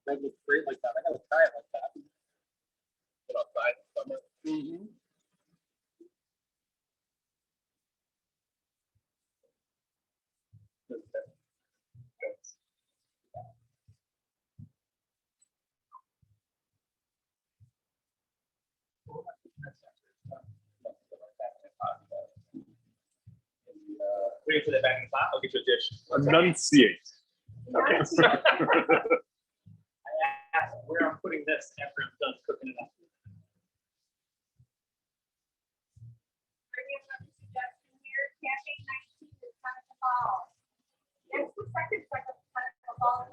That looks great like that. I gotta try it like that. Get outside in summer. Mm-hmm. We're gonna put it back in the pot. I'll get you a dish. Enunciate. Okay. I asked where I'm putting this after I'm done cooking it up. Suggestion here, Cafe 19 is kind of the ball. That's the second ball.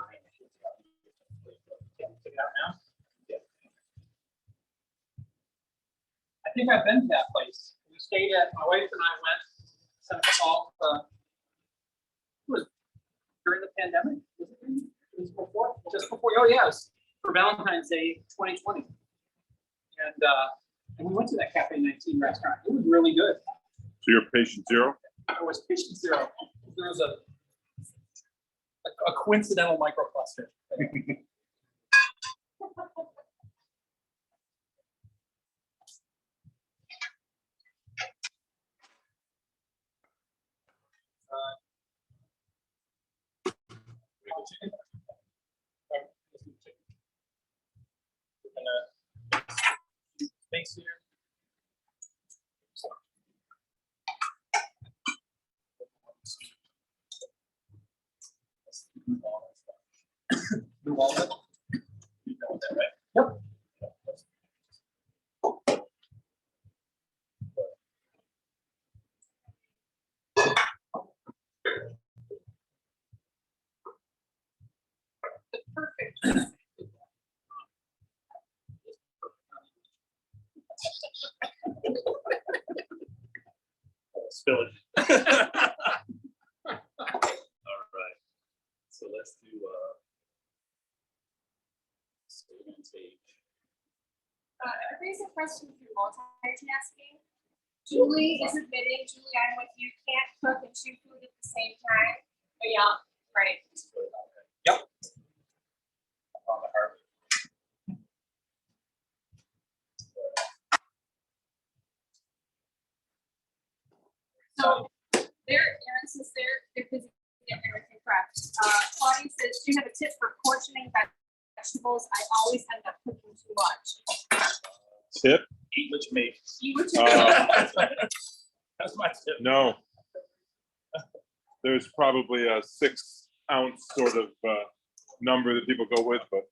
Check it out now. I think I've been to that place. We stayed at, my wife and I went, Seneca Falls, it was during the pandemic. Was it before? Just before, oh yes, for Valentine's Day 2020. And we went to that Cafe 19 restaurant. It was really good. So you're patient zero? I was patient zero. There was a coincidental microcluster. Thanks here. The walnut. You know that, right? Yep. Perfect. Spill it. All right. So let's do. So we're gonna take. Everybody's impressed with your multitasking. Julie is admitting, Julie, I'm with you, can't cook and chew food at the same time. But yeah, right. Yep. On the heart. So there, Erin says they're busy getting everything prepped. Claudia says, do you have a tip for portioning vegetables? I always end up cooking too much. Tip? Eat what you make. Eat what you make. That's my tip. No. There's probably a 6 ounce sort of number that people go with, but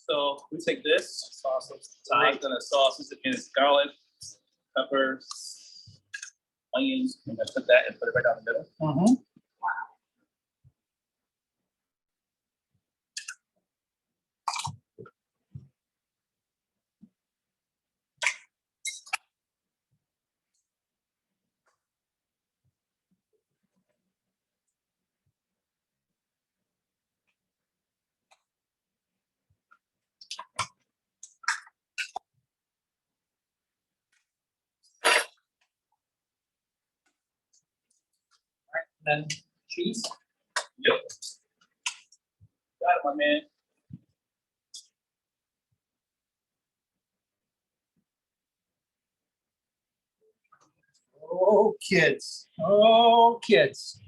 So we take this sauce. I'm gonna sauce this again. It's garlic, peppers, onions. I'm gonna put that and put it right down the middle. Mm-hmm. and cheese. Yep. Got it, my man. Oh, kids. Oh, kids.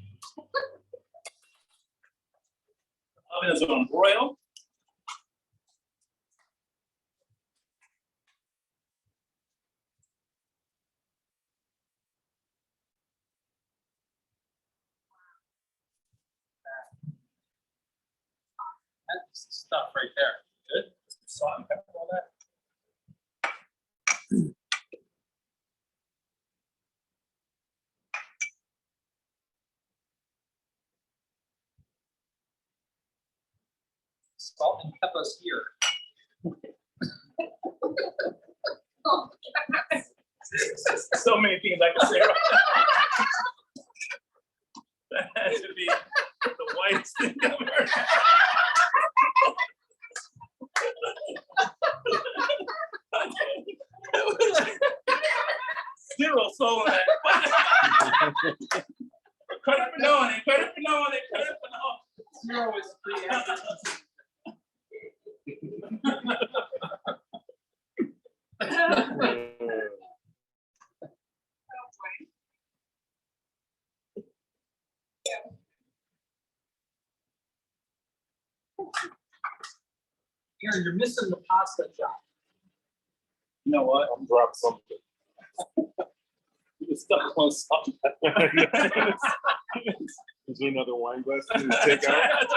Oven is on broil. That's the stuff right there. Good. Salt and pepper on that. Salt and peppers here. So many things I can say right now. That has to be the whitest thing I've ever had. Zero soul in that. Credit for knowing it. Credit for knowing it. Credit for knowing it. Zero is pretty Aaron, you're missing the pasta job. You know what? I'm dropping something. You just stuck on something. Is there another wine glass to take out?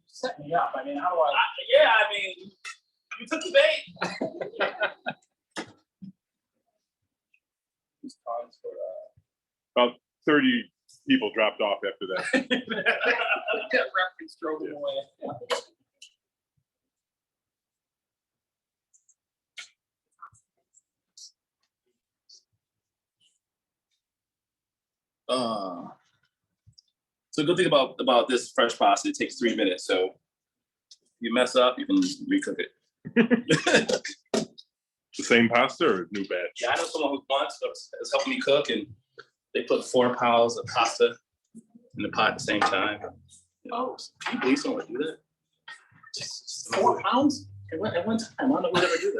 Set me up. I mean, how do I? Yeah, I mean, you took the bait. About 30 people dropped off after that. That reference drove him away. So the good thing about this fresh pasta, it takes 3 minutes. So if you mess up, you can recook it. The same pasta or new batch? Yeah, I know someone who once is helping me cook, and they put 4 pounds of pasta in the pot at the same time. You know, can you believe someone would do that? Just 4 pounds at one time. I don't know who would ever do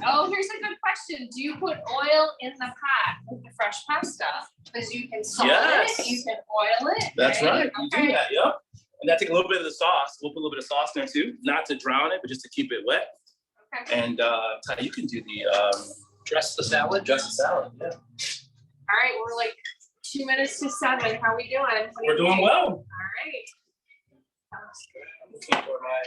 Oh, here's a good question. Do you put oil in the pot with the fresh pasta? Because you can salt Yes. it, you can oil it. That's right. You Okay. do that, yep. And that take a little bit of the sauce. We'll put a little bit of sauce in there too, not to drown it, but just to keep it wet. Okay. And Ty, you can do the Dress the salad. dress the salad. Yeah. All right, we're like 2 minutes to 7. How we doing? What do We're you doing think? well. All right. I'm looking for my.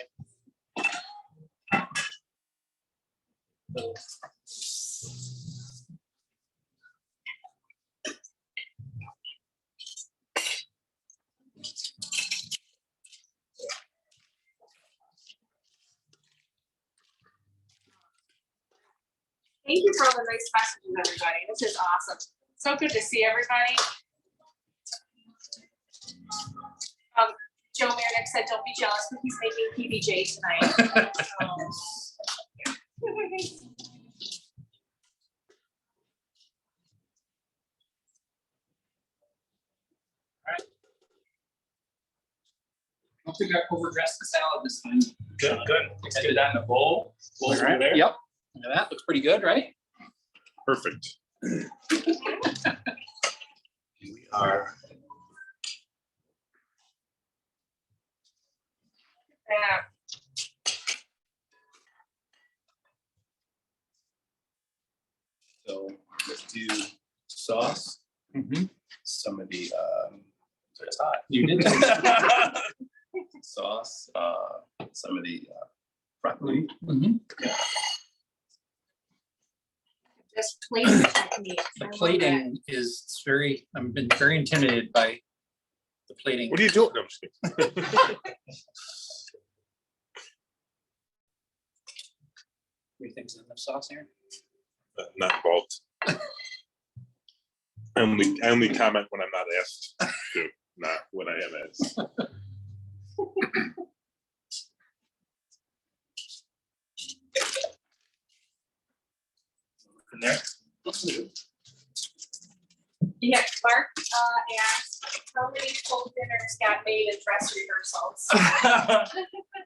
Thank you for all the nice messages, everybody. This is awesome. So good to see everybody. Joe Meredith said, don't be jealous, but he's making PBJ tonight. I don't think I overdressed the salad this time. Good, good. Let's get that in a bowl. Bowl's All over right. there. Yep. Look at that. Looks pretty good, right? Perfect. Here we are. Yeah. So let's do sauce. Mhm. Some of the so it's hot. You did. Sauce. Some of the broccoli. Mhm. Just plating technique. The plating is very, I've been very intimidated by the plating. What are you doing? No, I'm just kidding. Three things in the sauce here. Not involved. I only comment when I'm not asked to, not when I am asked. In there. Yeah, Mark asked, how many full dinners got made in dress rehearsals?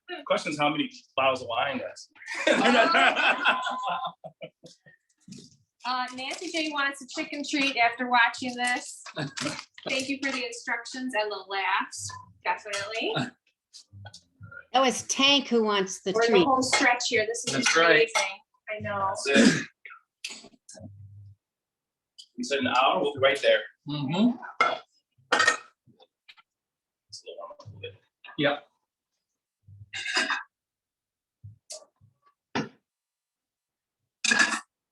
The question is how many bottles of wine that's. Nancy J wants a chicken treat after watching this. Thank you for the instructions and the laughs, definitely. Oh, it's Tank who wants the We're in the treat. home stretch here. This is That's right. amazing. I know. That's it. We said an hour, we'll be right there. Mhm. Yep.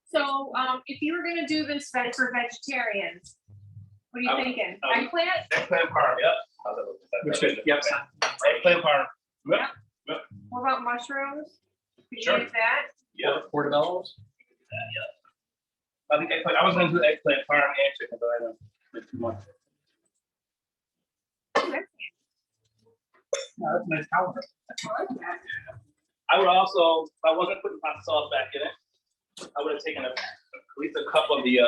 So, if you were gonna do this event for vegetarians, what are you thinking? Eggplant? Eggplant parm, yep. How's that look? Which is- Yep. Eggplant parm. Yep. What about mushrooms? Could you Sure. use that? Yep. Portobello's. I think eggplant, I was gonna do eggplant parm and chicken, but I don't. It's too much. No, that's a nice color. I like that. I would also, if I wasn't putting hot sauce back in it, I would have taken at least a cup of the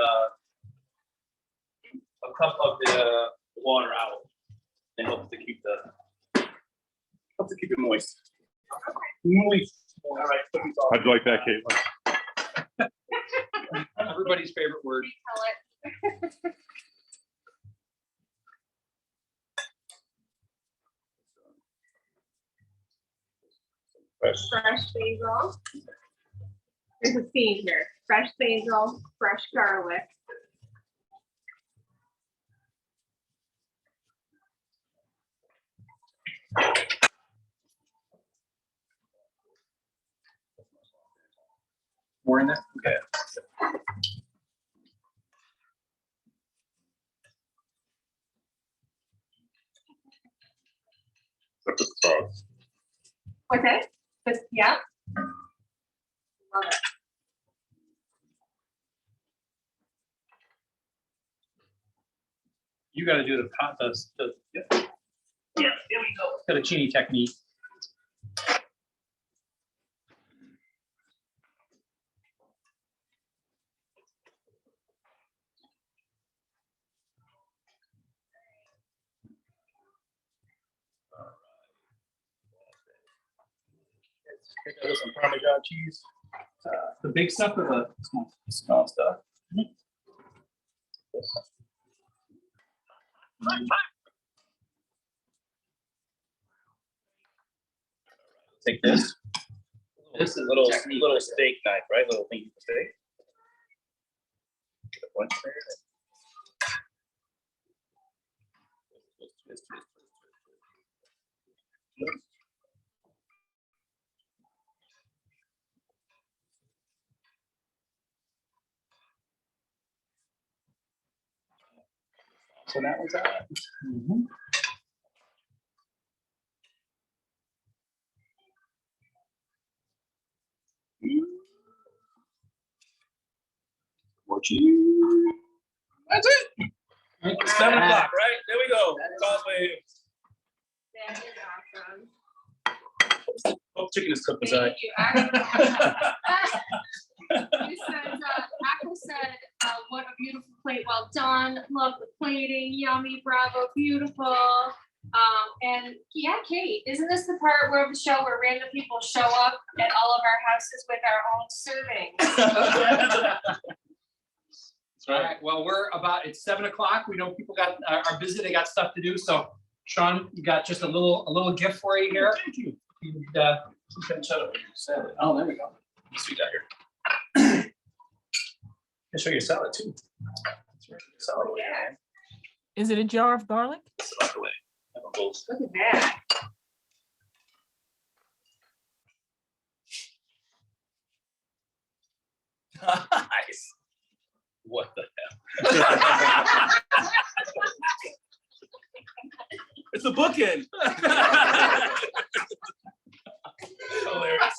water out. And helps to keep it moist. Moist. All right. put these all- How'd you like that, Caitlin? Everybody's favorite word. Tell it. Fresh basil. There's a theme here. Fresh basil, fresh garlic. More in there? Okay. Except for the sauce. What's it? Just, yeah. Love it. You gotta do the Yeah, here we go. fettuccine technique. Take out some Parmesan cheese. The big stuff or the small? Small stuff. Take this. This is a little steak knife, right? Little thingy for steak. Get a bunch there. So that was that. More cheese. That's it. It's 7 o'clock, right? There we go. Causewave. That is awesome. Hope chicken is cooked inside. Thank you. This says, Akko said, what a beautiful plate, well done, love the plating, yummy, bravo, beautiful. And yeah, Kate, isn't this the part where the show where random people show up at all of our houses with our own servings? All right, well, it's 7 o'clock. We know people are busy, they got stuff to do. So Sean, you got just a little gift for you here. Thank you. Salad. Oh, there we go. Let's see that here. I'll show you a salad too. Salad away, man. Is it a jar of garlic? Salad away. Have a bowl. Look at that. Nice. What the hell? It's a bookend. Hilarious.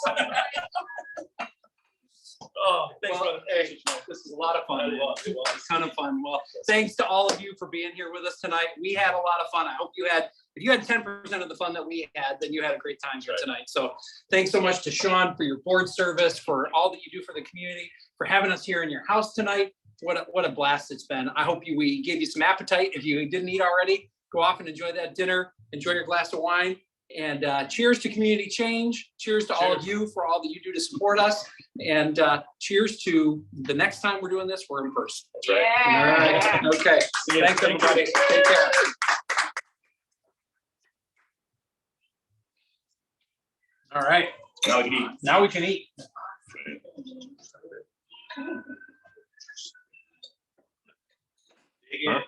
Oh, thanks, Well, brother. hey, this is a lot of fun. fun. It was. A ton of fun. Well, thanks to all of you for being here with us tonight. We had a lot of fun. I hope you had, if you had 10% of the fun that we had, then you had a great time here tonight. So thanks so much to Sean for your board service, for all that you do for the community, for having us here in your house tonight. What a blast it's been. I hope we gave you some appetite. If you didn't eat already, go off and enjoy that dinner, enjoy your glass of wine. And cheers to community change. Cheers to all of you for all that you do to support us. And cheers to the next time we're doing this, we're in person. That's right. Yeah. All right. Okay. See ya. Thanks, everybody. Take care. All right. Now we can eat. Now we can eat. Huh?